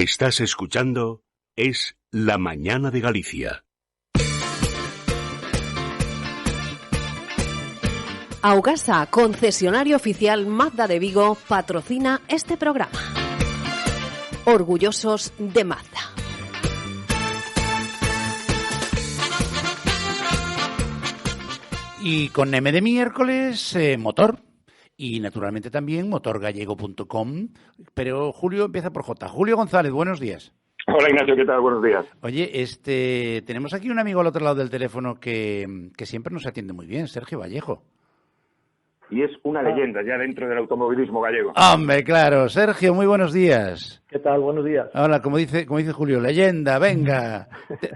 Estás escuchando Es la Mañana de Galicia. Augasa, concesionario oficial Mazda de Vigo, patrocina este programa. Orgullosos de Mazda. Y con M de miércoles, motor. Y naturalmente también motorgallego.com. Pero Julio empieza por J. Julio González, buenos días. Hola Ignacio, ¿qué tal? Buenos días. Oye, tenemos aquí un amigo al otro lado del teléfono que siempre nos atiende muy bien, Sergio Vallejo. Y es una leyenda ya dentro del automovilismo gallego. Hombre, claro. Sergio, muy buenos días. ¿Qué tal? Buenos días. Hola, como dice Julio, leyenda, venga.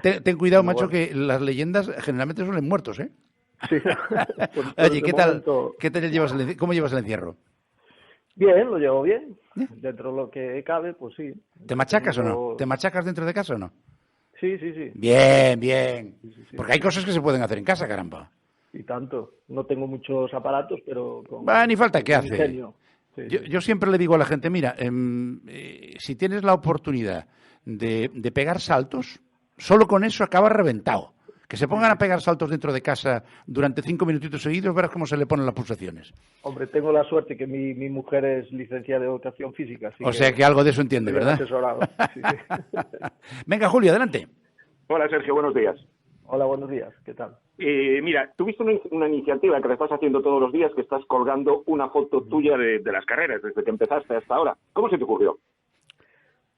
Ten cuidado, macho, que las leyendas generalmente suelen muertos, ¿eh? Sí. Oye, ¿qué tal llevas cómo llevas el encierro? Bien, lo llevo bien. Dentro de lo que cabe, pues sí. ¿Te machacas o no? ¿Te machacas dentro de casa o no? Sí. Bien, bien. Sí. Porque hay cosas que se pueden hacer en casa, caramba. Y tanto. No tengo muchos aparatos, pero... Ni falta que hace. Ingenio. Sí. Yo siempre le digo a la gente, mira, si tienes la oportunidad de pegar saltos, solo con eso acabas reventado. Que se pongan a pegar saltos dentro de casa durante 5 minutitos seguidos, verás cómo se le ponen las pulsaciones. Hombre, tengo la suerte que mi mujer es licenciada de educación física. Así sea que algo de eso entiende, ¿verdad? Asesorado. Sí. Venga, Julio, adelante. Hola Sergio, buenos días. Hola, buenos días. ¿Qué tal? Mira, tuviste una iniciativa que le estás haciendo todos los días, que estás colgando una foto tuya de las carreras, desde que empezaste hasta ahora. ¿Cómo se te ocurrió?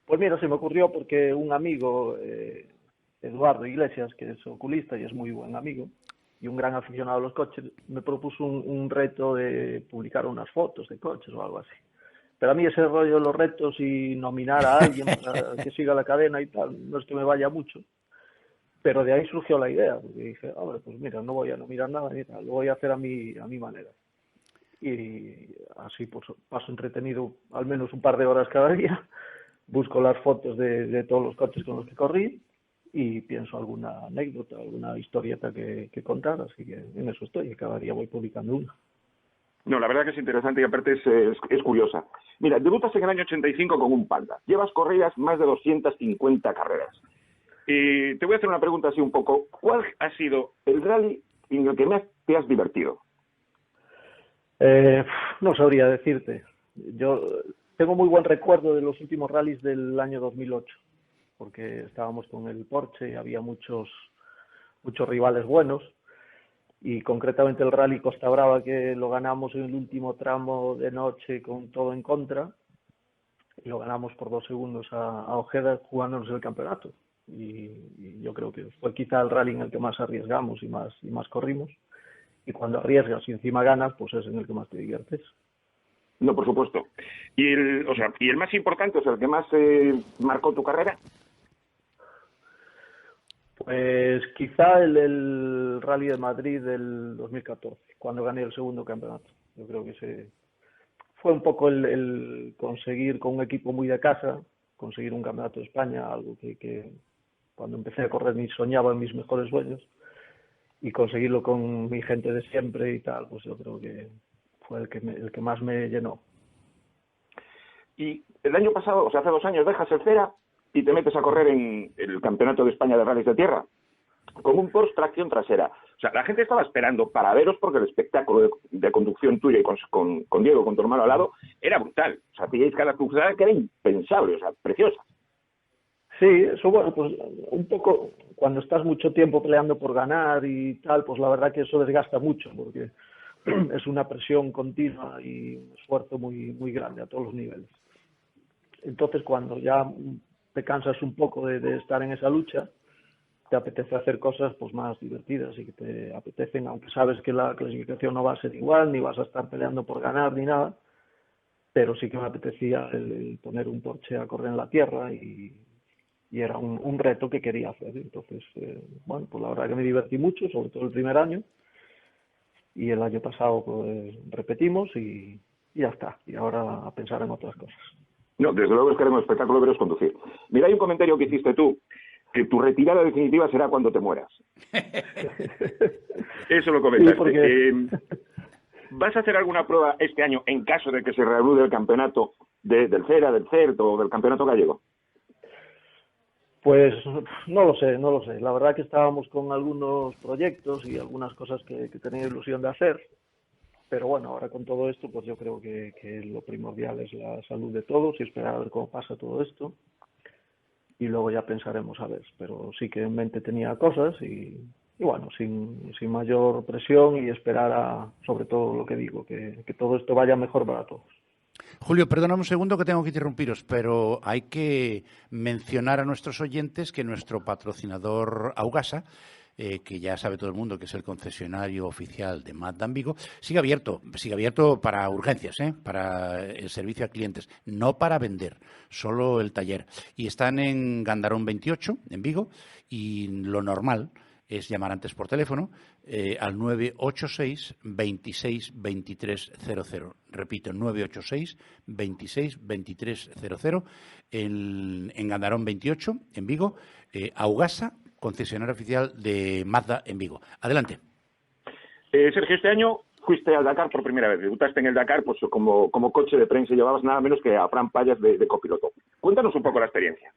Pues mira, se me ocurrió porque un amigo... Eduardo Iglesias, que es oculista y es muy buen amigo y un gran aficionado a los coches, me propuso un reto de publicar unas fotos de coches o algo así. Pero a mí ese rollo de los retos y nominar a alguien para que siga la cadena y tal, no es que me vaya mucho. Pero de ahí surgió la idea, porque dije, pues mira, no voy a nominar nada ni tal, lo voy a hacer a mi manera. Y así pues paso entretenido al menos un par de horas cada día, busco las fotos de todos los coches con los que corrí, y pienso alguna anécdota, alguna historieta que contar, así que en eso estoy, y cada día voy publicando una. No, la verdad que es interesante y aparte es curiosa. Mira, debutas en el año 85 con un Panda. Llevas corridas más de 250 carreras. Te voy a hacer una pregunta así un poco. ¿Cuál ha sido el rally en el que más te has divertido? No sabría decirte. Yo tengo muy buen recuerdo de los últimos rallies del año 2008. Porque estábamos con el Porsche y había muchos rivales buenos, y concretamente el Rally Costa Brava, que lo ganamos en el último tramo de noche con todo en contra, y lo ganamos por 2 segundos a Ojeda jugándonos el campeonato, y yo creo que fue quizá el rally en el que más arriesgamos y más corrimos, y cuando arriesgas y encima ganas, pues es en el que más te diviertes. No, por supuesto. ¿Y el más importante, o sea, el que más marcó tu carrera? Pues quizá el Rally de Madrid del 2014, cuando gané el segundo campeonato. Yo creo que ese fue un poco el conseguir con un equipo muy de casa, conseguir un campeonato de España, algo que cuando empecé a correr ni soñaba en mis mejores sueños, y conseguirlo con mi gente de siempre y tal, pues yo creo que fue el que más me llenó. Y el año pasado, o sea, hace 2 años, dejas el Cera y te metes a correr en el Campeonato de España de Rallys de Tierra con un Porsche tracción trasera. O sea, la gente estaba esperando para veros porque el espectáculo de conducción tuya y con Diego, con tu hermano al lado, era brutal. O sea, pilláis cada cruzada que era impensable, o sea, preciosa. Sí, eso, bueno, pues un poco cuando estás mucho tiempo peleando por ganar y tal, pues la verdad que eso desgasta mucho, porque es una presión continua y un esfuerzo muy, muy grande a todos los niveles. Entonces, cuando ya te cansas un poco de estar en esa lucha, te apetece hacer cosas pues más divertidas y que te apetecen, aunque sabes que la clasificación no va a ser igual, ni vas a estar peleando por ganar ni nada, pero sí que me apetecía el poner un Porsche a correr en la tierra y era un reto que quería hacer. Entonces, bueno, pues la verdad que me divertí mucho, sobre todo el primer año, y el año pasado pues repetimos y ya está, y ahora a pensar en otras cosas. No, desde luego es que haremos espectáculo veros conducir. Mira, hay un comentario que hiciste tú, que tu retirada definitiva será cuando te mueras. Eso lo comentaste. Sí, porque... ¿Vas a hacer alguna prueba este año en caso de que se reanude el campeonato del CERA, del CERT o del campeonato gallego? Pues no lo sé, no lo sé. La verdad que estábamos con algunos proyectos y algunas cosas que tenía ilusión de hacer, pero bueno, ahora con todo esto, pues yo creo que lo primordial es la salud de todos y esperar a ver cómo pasa todo esto y luego ya pensaremos a ver. Pero sí que en mente tenía cosas y bueno, sin mayor presión y esperar a, sobre todo lo que digo, que todo esto vaya mejor para todos. Julio, perdóname un segundo que tengo que interrumpiros, pero hay que mencionar a nuestros oyentes que nuestro patrocinador Augasa, que ya sabe todo el mundo que es el concesionario oficial de Mazda en Vigo, sigue abierto para urgencias, para el servicio a clientes, no para vender, solo el taller. Y están en Gandarón 28, en Vigo, y lo normal es llamar antes por teléfono al 986 26 23 00. Repito, 986 26 23 00 en Gandarón 28, en Vigo. Augasa, concesionario oficial de Mazda en Vigo. Adelante. Sergio, este año fuiste al Dakar por primera vez. Debutaste en el Dakar pues como coche de prensa y llevabas nada menos que a Fran Payas de copiloto. Cuéntanos un poco la experiencia.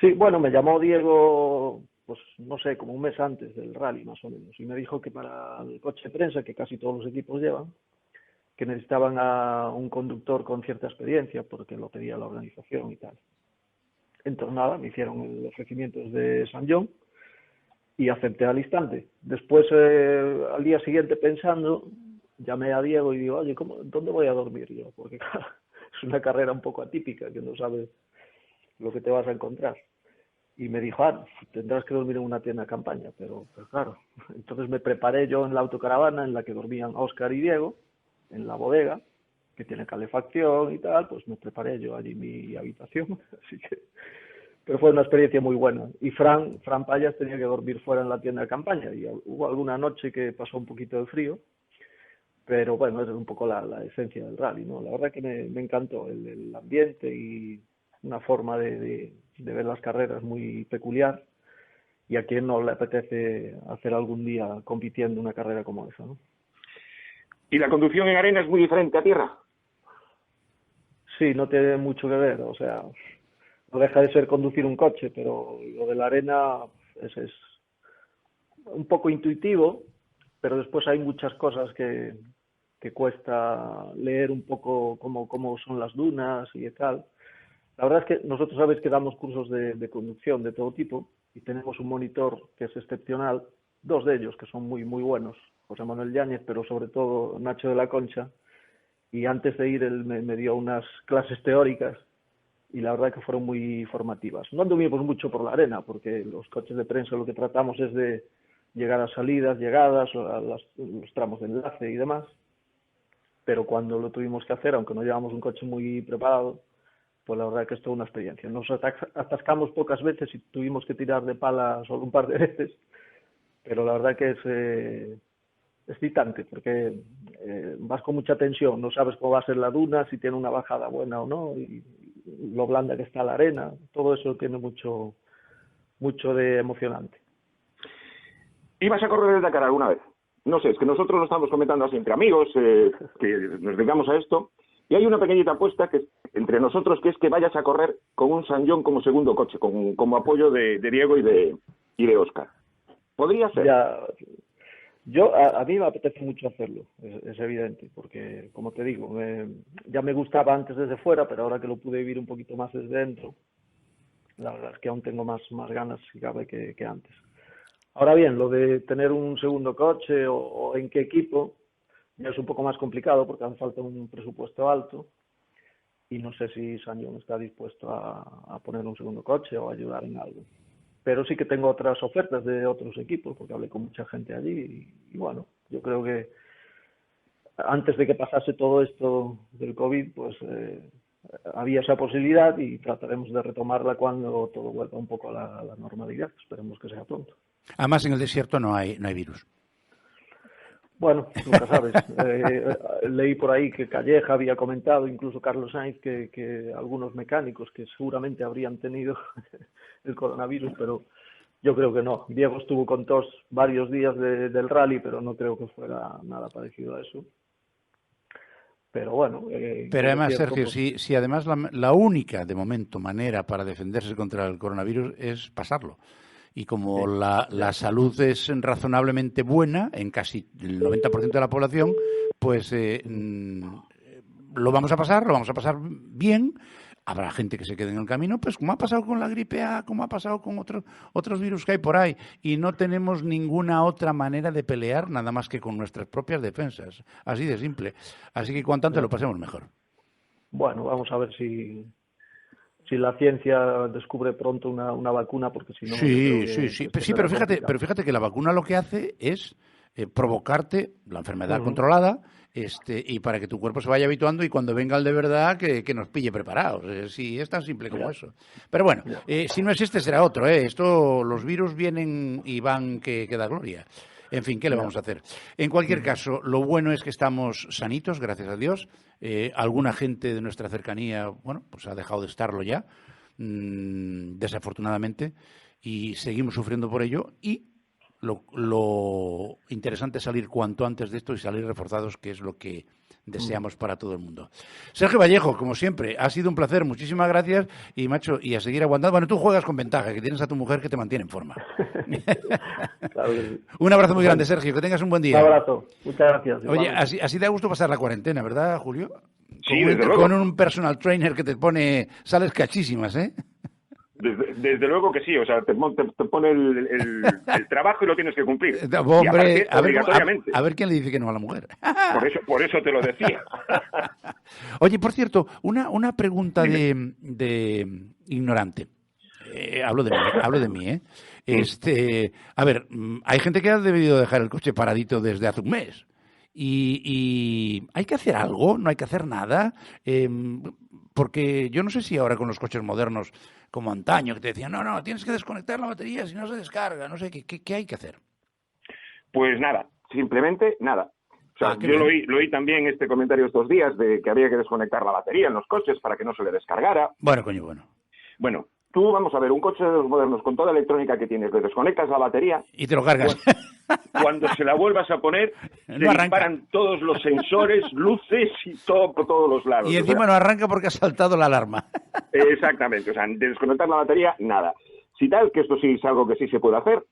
Sí, bueno, me llamó Diego, pues no sé, como un mes antes del rally más o menos, y me dijo que para el coche de prensa, que casi todos los equipos llevan, que necesitaban a un conductor con cierta experiencia, porque lo pedía la organización y tal. Entonces nada, me hicieron el ofrecimiento desde San John y acepté al instante. Después, al día siguiente pensando, llamé a Diego y digo, oye, ¿dónde voy a dormir yo? Porque claro, es una carrera un poco atípica, que no sabes lo que te vas a encontrar. Y me dijo, tendrás que dormir en una tienda de campaña, pero claro. Entonces me preparé yo en la autocaravana en la que dormían Óscar y Diego, en la bodega, que tiene calefacción y tal, pues me preparé yo allí mi habitación, así que... Pero fue una experiencia muy buena. Y Fran Payas tenía que dormir fuera en la tienda de campaña, y hubo alguna noche que pasó un poquito de frío, pero bueno, es un poco la esencia del rally, ¿no? La verdad que me encantó el ambiente y una forma de ver las carreras muy peculiar, y a quien no le apetece hacer algún día compitiendo una carrera como esa, ¿no? ¿Y la conducción en arena es muy diferente a tierra? Sí, no tiene mucho que ver, o sea, no deja de ser conducir un coche, pero lo de la arena es un poco intuitivo, pero después hay muchas cosas que cuesta leer un poco cómo son las dunas y tal. La verdad es que nosotros sabéis que damos cursos de conducción de todo tipo y tenemos un monitor que es excepcional, dos de ellos que son muy muy buenos, José Manuel Yáñez, pero sobre todo Nacho de la Concha, y antes de ir él me dio unas clases teóricas y la verdad que fueron muy formativas. No anduvimos mucho por la arena porque los coches de prensa lo que tratamos es de llegar a salidas, llegadas, a los tramos de enlace y demás, pero cuando lo tuvimos que hacer, aunque no llevamos un coche muy preparado, pues la verdad que es toda una experiencia. Nos atascamos pocas veces y tuvimos que tirar de pala solo un par de veces, pero la verdad que es excitante porque vas con mucha tensión, no sabes cómo va a ser la duna, si tiene una bajada buena o no, y lo blanda que está la arena, todo eso tiene mucho de emocionante. ¿Ibas a correr el Dakar alguna vez? No sé, es que nosotros lo estamos comentando así entre amigos, que nos dedicamos a esto, y hay una pequeñita apuesta que entre nosotros, que es que vayas a correr con un San John como segundo coche, como apoyo de Diego y de Óscar. ¿Podría ser? A mí me apetece mucho hacerlo, es evidente, porque, como te digo, ya me gustaba antes desde fuera, pero ahora que lo pude vivir un poquito más desde dentro, la verdad es que aún tengo más ganas, si cabe, que antes. Ahora bien, lo de tener un segundo coche o en qué equipo ya es un poco más complicado porque hace falta un presupuesto alto y no sé si San John está dispuesto a poner un segundo coche o a ayudar en algo. Pero sí que tengo otras ofertas de otros equipos porque hablé con mucha gente allí y bueno, yo creo que antes de que pasase todo esto del COVID, pues había esa posibilidad y trataremos de retomarla cuando todo vuelva un poco a la normalidad. Esperemos que sea pronto. Además, en el desierto no hay virus. Bueno, nunca sabes. Leí por ahí que Calleja había comentado, incluso Carlos Sainz, que algunos mecánicos que seguramente habrían tenido el coronavirus, pero yo creo que no. Diego estuvo con tos varios días del rally, pero no creo que fuera nada parecido a eso. Pero bueno... Pero además, cierto, Sergio, pues, si además la única, de momento, manera para defenderse contra el coronavirus es pasarlo. Y como la salud es razonablemente buena en casi el 90% de la población, pues lo vamos a pasar bien. Habrá gente que se quede en el camino, pues como ha pasado con la gripe A, como ha pasado con otros virus que hay por ahí. Y no tenemos ninguna otra manera de pelear, nada más que con nuestras propias defensas. Así de simple. Así que cuanto antes lo pasemos mejor. bueno, vamos a ver si la ciencia descubre pronto una vacuna, porque si no... Sí, pero complicado. fíjate que la vacuna lo que hace es provocarte la enfermedad controlada, y para que tu cuerpo se vaya habituando y cuando venga el de verdad que nos pille preparados. Sí, es tan simple como eso. Pero bueno, si no es este será otro. Los virus vienen y van que da gloria. En fin, ¿qué le vamos a hacer? En cualquier caso, lo bueno es que estamos sanitos, gracias a Dios. Alguna gente de nuestra cercanía, bueno, pues ha dejado de estarlo ya, desafortunadamente, y seguimos sufriendo por ello. Y lo interesante es salir cuanto antes de esto y salir reforzados, que es lo que deseamos para todo el mundo. Sergio Vallejo, como siempre, ha sido un placer, muchísimas gracias y macho, y a seguir aguantando. Bueno, tú juegas con ventaja, que tienes a tu mujer que te mantiene en forma. Claro que sí. Un abrazo muy grande, Sergio, que tengas un buen día. Un abrazo, muchas gracias. Oye, Igualmente. así da gusto pasar la cuarentena, ¿verdad, Julio? Sí, desde luego. Con un personal trainer que te pone sales cachísimas, ¿eh? Desde luego que sí, o sea, te pone el trabajo y lo tienes que cumplir. Hombre, obligatoriamente. a ver quién le dice que no a la mujer. Por eso te lo decía. Oye, por cierto, una pregunta de ignorante. Hablo de mí, ¿eh? A ver, hay gente que ha debido dejar el coche paradito desde hace un mes. Y ¿hay que hacer algo? ¿No hay que hacer nada? Porque yo no sé si ahora con los coches modernos, como antaño, que te decían, no, tienes que desconectar la batería si no se descarga, no sé, ¿qué hay que hacer? Pues nada, simplemente nada. O sea, yo lo oí también este comentario estos días de que había que desconectar la batería en los coches para que no se le descargara. Bueno. Bueno, tú vamos a ver, un coche de los modernos con toda la electrónica que tienes, le desconectas la batería... Y te lo cargas. Cuando se la vuelvas a poner, no le arranca. disparan todos los sensores, luces y todo por todos los lados. Y encima no arranca porque ha saltado la alarma. Exactamente, o sea, de desconectar la batería, nada. Si tal, que esto sí es algo que sí se puede hacer,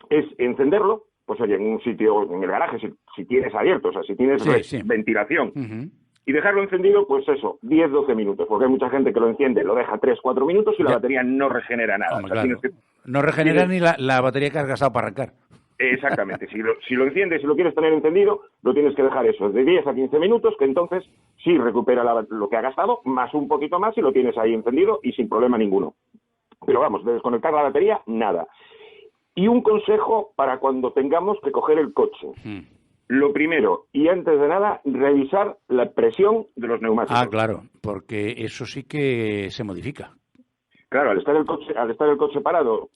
es encenderlo, pues oye, en un sitio, en el garaje, si tienes abierto, o sea, si tienes ventilación, y dejarlo encendido, pues eso, 10-12 minutos, porque hay mucha gente que lo enciende, lo deja 3-4 minutos y la batería no regenera nada. Hombre, o sea, claro. No regenera ni la batería que has gastado para arrancar. Exactamente, si lo enciendes, si lo quieres tener encendido, lo tienes que dejar eso, de 10 a 15 minutos, que entonces sí recupera lo que ha gastado, más un poquito más y lo tienes ahí encendido y sin problema ninguno. Pero vamos, de desconectar la batería, nada. Y un consejo para cuando tengamos que coger el coche. Lo primero, y antes de nada, revisar la presión de los neumáticos. Ah, claro, porque eso sí que se modifica. Claro, al estar el coche parado,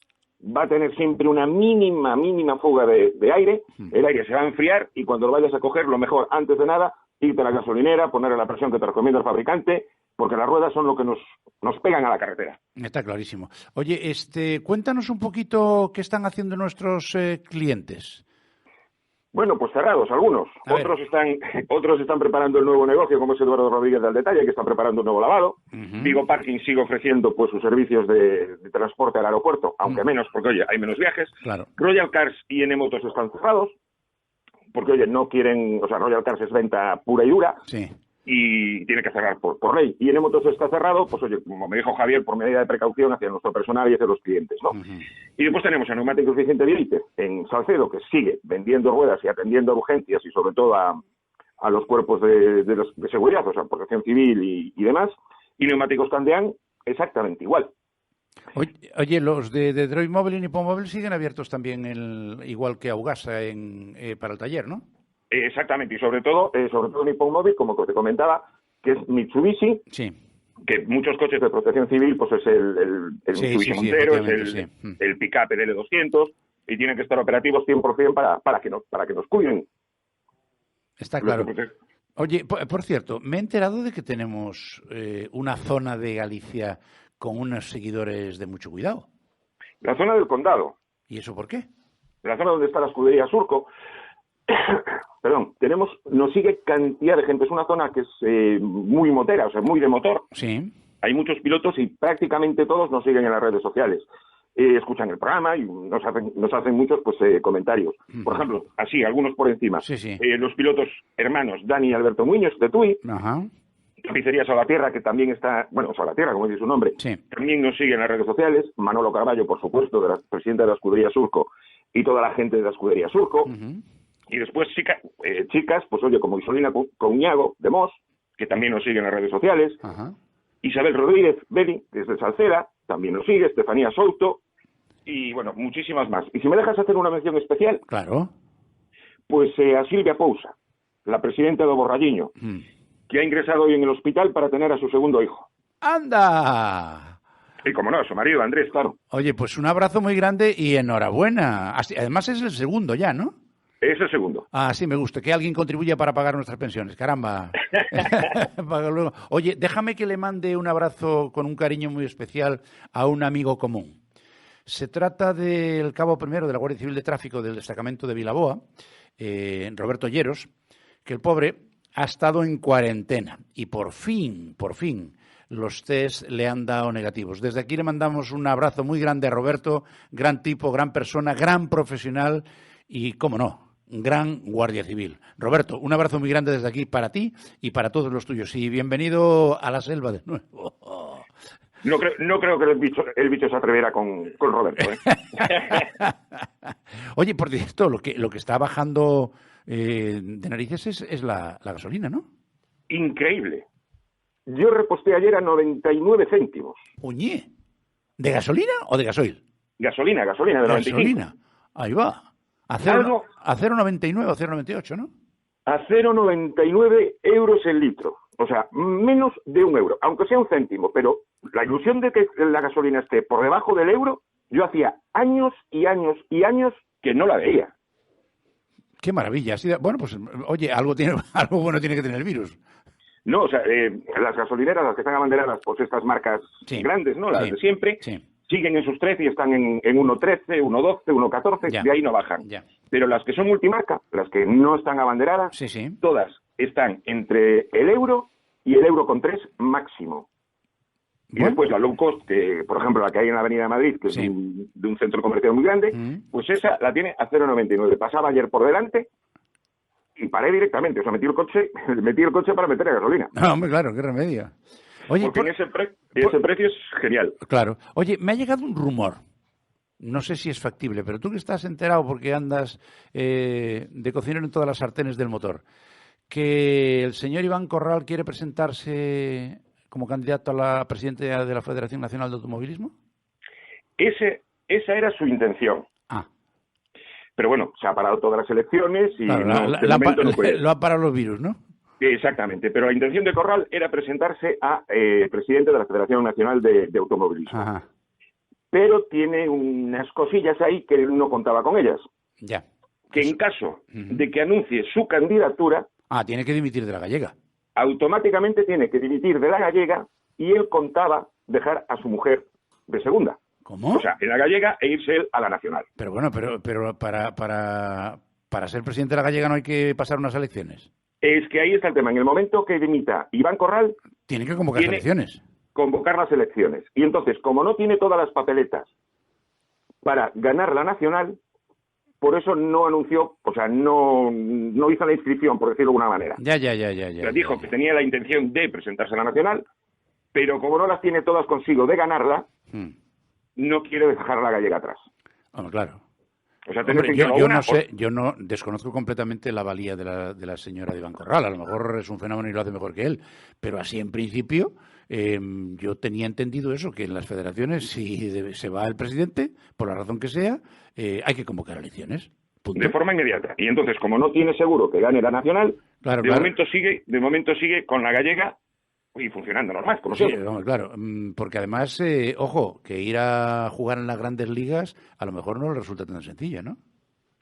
va a tener siempre una mínima fuga de aire, el aire se va a enfriar y cuando lo vayas a coger, lo mejor, antes de nada, irte a la gasolinera, ponerle la presión que te recomienda el fabricante, porque las ruedas son lo que nos pegan a la carretera. Está clarísimo. Oye, cuéntanos un poquito qué están haciendo nuestros clientes. Bueno, pues cerrados algunos. Otros están preparando el nuevo negocio, como es Eduardo Rodríguez del Detalle, que está preparando un nuevo lavado. Vigo Parking sigue ofreciendo pues sus servicios de transporte al aeropuerto, aunque menos, porque oye, hay menos viajes. Claro. Royal Cars y N Motos están cerrados, porque oye, no quieren, o sea, Royal Cars es venta pura y dura. Sí. Y tiene que cerrar por ley. Y N Motos está cerrado, pues oye, como me dijo Javier, por medida de precaución hacia nuestro personal y hacia los clientes, ¿no? Y después tenemos a Neumáticos Vicente Vieites en Salcedo, que sigue vendiendo ruedas y atendiendo a urgencias y sobre todo a los cuerpos de seguridad, o sea, protección civil y demás. Y Neumáticos Candeán, exactamente igual. Oye, los de Droid Móvil y Nippon Móvil siguen abiertos también, igual que Augasa para el taller, ¿no? Exactamente, y sobre todo Nippon Móvil, como te comentaba, que es Mitsubishi, que muchos coches de protección civil, pues es el Mitsubishi Montero, es el pick-up L200, y tienen que estar operativos 100% para que nos cuiden. Está claro. Oye, por cierto, me he enterado de que tenemos una zona de Galicia con unos seguidores de mucho cuidado. La zona del condado. ¿Y eso por qué? La zona donde está la escudería Surco. nos sigue cantidad de gente. Es una zona que es muy motera, o sea, muy de motor. Sí. Hay muchos pilotos y prácticamente todos nos siguen en las redes sociales. Escuchan el programa y nos hacen muchos comentarios. Por ejemplo, así, algunos por encima. Sí. Los pilotos hermanos Dani y Alberto Muñoz, de TUI. Ajá. Tapicería Solatierra, que también está, Solatierra, como dice su nombre, Sí. también nos sigue en las redes sociales. Manolo Carballo, por supuesto, presidente de la Escudería Surco, y toda la gente de la Escudería Surco. Y después chicas, pues oye, como Isolina Couñago, de Mos, que también nos sigue en las redes sociales. Ajá. Isabel Rodríguez Beli, desde Salceda, también nos sigue. Estefanía Souto, y bueno, muchísimas más. Y si me dejas hacer una mención especial, Claro. pues a Silvia Pousa, la presidenta de Borralliño, que ha ingresado hoy en el hospital para tener a su segundo hijo. ¡Anda! Y como no, a su marido Andrés, claro. Oye, pues un abrazo muy grande y enhorabuena. Además es el segundo ya, ¿no? Es el segundo. Ah, sí, me gusta. Que alguien contribuya para pagar nuestras pensiones. Caramba. Para luego. Oye, déjame que le mande un abrazo con un cariño muy especial a un amigo común. Se trata del cabo primero de la Guardia Civil de Tráfico del destacamento de Vilaboa, Roberto Lleros, que el pobre ha estado en cuarentena y por fin, los test le han dado negativos. Desde aquí le mandamos un abrazo muy grande a Roberto, gran tipo, gran persona, gran profesional y, cómo no, gran guardia civil. Roberto, un abrazo muy grande desde aquí para ti y para todos los tuyos. Y bienvenido a la selva de nuevo. No creo que el bicho se atreviera con Roberto. Oye, por cierto, lo que está bajando de narices es la gasolina, ¿no? Increíble. Yo reposté ayer a 99 céntimos. Oye, ¿de gasolina o de gasoil? Gasolina, de 95. Gasolina, ahí va. A 0,99 o 0,98, ¿no? A 0,99 euros el litro. O sea, menos de un euro, aunque sea un céntimo. Pero la ilusión de que la gasolina esté por debajo del euro, yo hacía años y años y años que no la veía. Qué maravilla. Bueno, pues, oye, algo bueno tiene que tener el virus. No, o sea, las gasolineras, las que están abanderadas, pues estas marcas grandes, ¿no? Las de siempre, siguen en sus 13 y están en 1,13, 1,12, 1,14, de ahí no bajan. Ya. Pero las que son multimarca, las que no están abanderadas, todas están entre el euro y el euro con 3 máximo. Y después la low cost, que por ejemplo la que hay en la Avenida de Madrid, que es de un centro comercial muy grande, pues esa la tiene a 0,99. Pasaba ayer por delante y paré directamente. O sea, metí el coche para meter gasolina. No, hombre, claro, qué remedio. Oye, porque ese precio es genial. Claro. Oye, me ha llegado un rumor. No sé si es factible, pero tú que estás enterado porque andas de cocinero en todas las sartenes del motor, que el señor Iván Corral quiere presentarse como candidato a la presidencia de la Federación Nacional de Automovilismo. Esa era su intención. Pero bueno, se ha parado todas las elecciones y claro, lo ha parado los virus, ¿no? Exactamente, pero la intención de Corral era presentarse a presidente de la Federación Nacional de Automovilismo. Ajá. Pero tiene unas cosillas ahí que él no contaba con ellas. Ya. Que en caso de que anuncie su candidatura... tiene que dimitir de la gallega. Automáticamente tiene que dimitir de la gallega y él contaba dejar a su mujer de segunda. ¿Cómo? O sea, en la gallega e irse él a la nacional. Pero bueno, pero para ser presidente de la gallega no hay que pasar unas elecciones. Es que ahí está el tema. En el momento que dimita Iván Corral... Tiene que convocar elecciones. Convocar las elecciones. Y entonces, como no tiene todas las papeletas para ganar la nacional, por eso no anunció, o sea, no hizo la inscripción, por decirlo de alguna manera. Ya. Dijo que tenía la intención de presentarse a la nacional, pero como no las tiene todas consigo de ganarla, no quiere dejar a la gallega atrás. Bueno, claro. O sea, hombre, yo no desconozco completamente la valía de la señora de Iván Corral. A lo mejor es un fenómeno y lo hace mejor que él, pero así en principio yo tenía entendido eso, que en las federaciones si se va el presidente, por la razón que sea, hay que convocar elecciones. Punto. De forma inmediata. Y entonces, como no tiene seguro que gane la nacional, momento sigue con la gallega y funcionando normal, como siempre. Claro, porque además, ojo, que ir a jugar en las grandes ligas a lo mejor no le resulta tan sencillo, ¿no?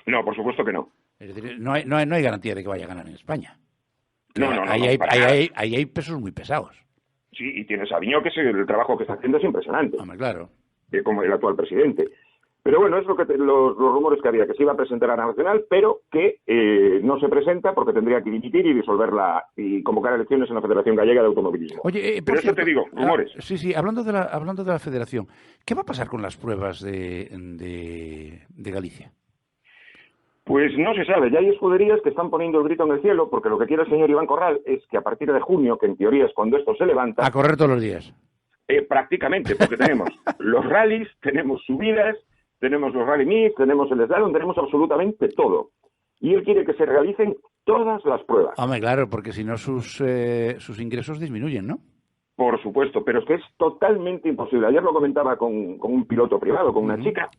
No, por supuesto que no. Es decir, no hay garantía de que vaya a ganar en España. No. Ahí hay pesos muy pesados. Sí, y tienes a Viñó, que el trabajo que está haciendo es impresionante. Hombre, claro. Como el actual presidente. Pero bueno, es lo que los rumores que había, que se iba a presentar a la Nacional, pero que no se presenta porque tendría que dimitir y disolverla y convocar elecciones en la Federación Gallega de Automovilismo. Oye, pero eso te digo, rumores. Sí, hablando de la Federación, ¿qué va a pasar con las pruebas de Galicia? Pues no se sabe, ya hay escuderías que están poniendo el grito en el cielo, porque lo que quiere el señor Iván Corral es que a partir de junio, que en teoría es cuando esto se levanta... A correr todos los días. Prácticamente, porque tenemos los rallies, tenemos subidas, tenemos los rally mix, tenemos el slalom, tenemos absolutamente todo. Y él quiere que se realicen todas las pruebas. Hombre, claro, porque si no sus ingresos disminuyen, ¿no? Por supuesto, pero es que es totalmente imposible. Ayer lo comentaba con un piloto privado, con una chica,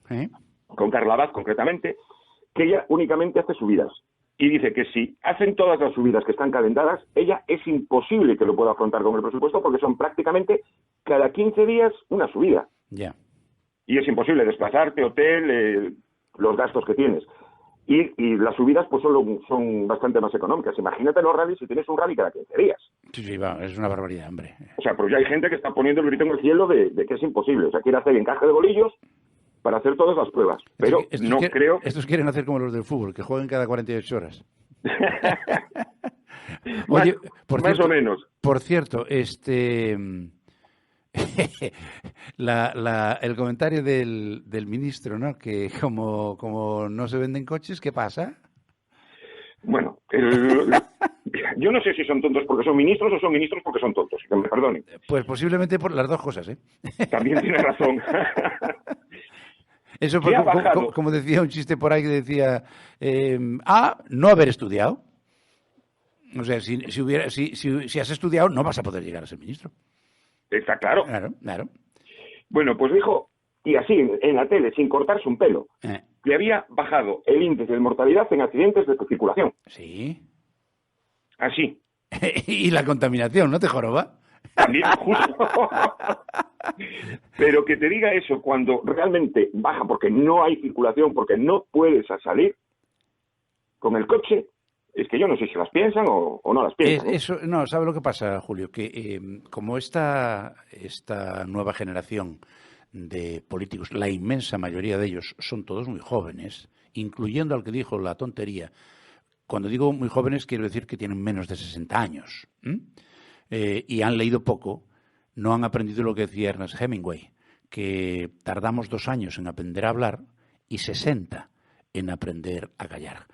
con Carla Vaz concretamente, que ella únicamente hace subidas. Y dice que si hacen todas las subidas que están calentadas, ella es imposible que lo pueda afrontar con el presupuesto porque son prácticamente cada 15 días una subida. Ya. Y es imposible desplazarte, hotel, los gastos que tienes. Y las subidas pues son bastante más económicas. Imagínate los rallies si tienes un rally cada 15 días. Sí, es una barbaridad, hombre. O sea, pues ya hay gente que está poniendo el grito en el cielo de que es imposible. O sea, quiere hacer encaje de bolillos para hacer todas las pruebas. Pero creo... Estos quieren hacer como los del fútbol, que jueguen cada 48 horas. Oye, más o menos. Por cierto, el comentario del ministro, ¿no? Que como no se venden coches, ¿qué pasa? Bueno, yo no sé si son tontos porque son ministros o son ministros porque son tontos, que me perdonen. Pues posiblemente por las dos cosas, ¿eh? También tiene razón. Eso porque, como decía un chiste por ahí que decía, no haber estudiado. O sea, si has estudiado no vas a poder llegar a ser ministro. Está claro. Claro. Bueno, pues dijo, y así en la tele, sin cortarse un pelo, que había bajado el índice de mortalidad en accidentes de circulación. Sí. Así. Y la contaminación, ¿no te joroba? También, justo. Pero que te diga eso cuando realmente baja porque no hay circulación, porque no puedes salir con el coche, es que yo no sé si las piensan o no las piensan. No, ¿sabe lo que pasa, Julio? Que como esta nueva generación de políticos, la inmensa mayoría de ellos son todos muy jóvenes, incluyendo al que dijo la tontería. Cuando digo muy jóvenes quiero decir que tienen menos de 60 años. Y han leído poco, no han aprendido lo que decía Ernest Hemingway, que tardamos 2 años en aprender a hablar y 60 en aprender a callar.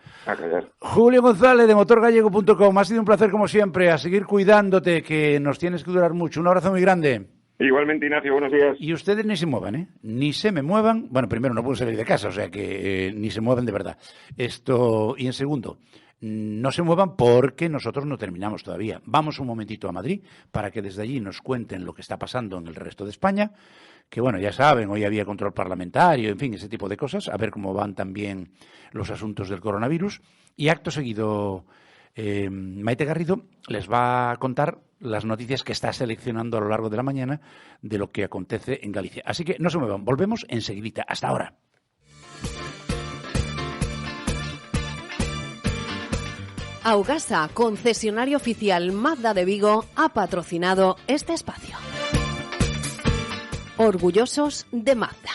Julio González de motorgallego.com, ha sido un placer como siempre, a seguir cuidándote, que nos tienes que durar mucho. Un abrazo muy grande. Igualmente, Ignacio, buenos días. Y ustedes ni se muevan, ¿eh? Ni se me muevan. Bueno, primero, no puedo salir de casa, o sea que ni se muevan de verdad. Y en segundo, no se muevan porque nosotros no terminamos todavía. Vamos un momentito a Madrid para que desde allí nos cuenten lo que está pasando en el resto de España, que bueno, ya saben, hoy había control parlamentario, en fin, ese tipo de cosas, a ver cómo van también los asuntos del coronavirus. Y acto seguido, Maite Garrido les va a contar las noticias que está seleccionando a lo largo de la mañana de lo que acontece en Galicia. Así que no se muevan, volvemos enseguidita. Hasta ahora. Augasa, concesionario oficial Mazda de Vigo, ha patrocinado este espacio. Orgullosos de Mazda.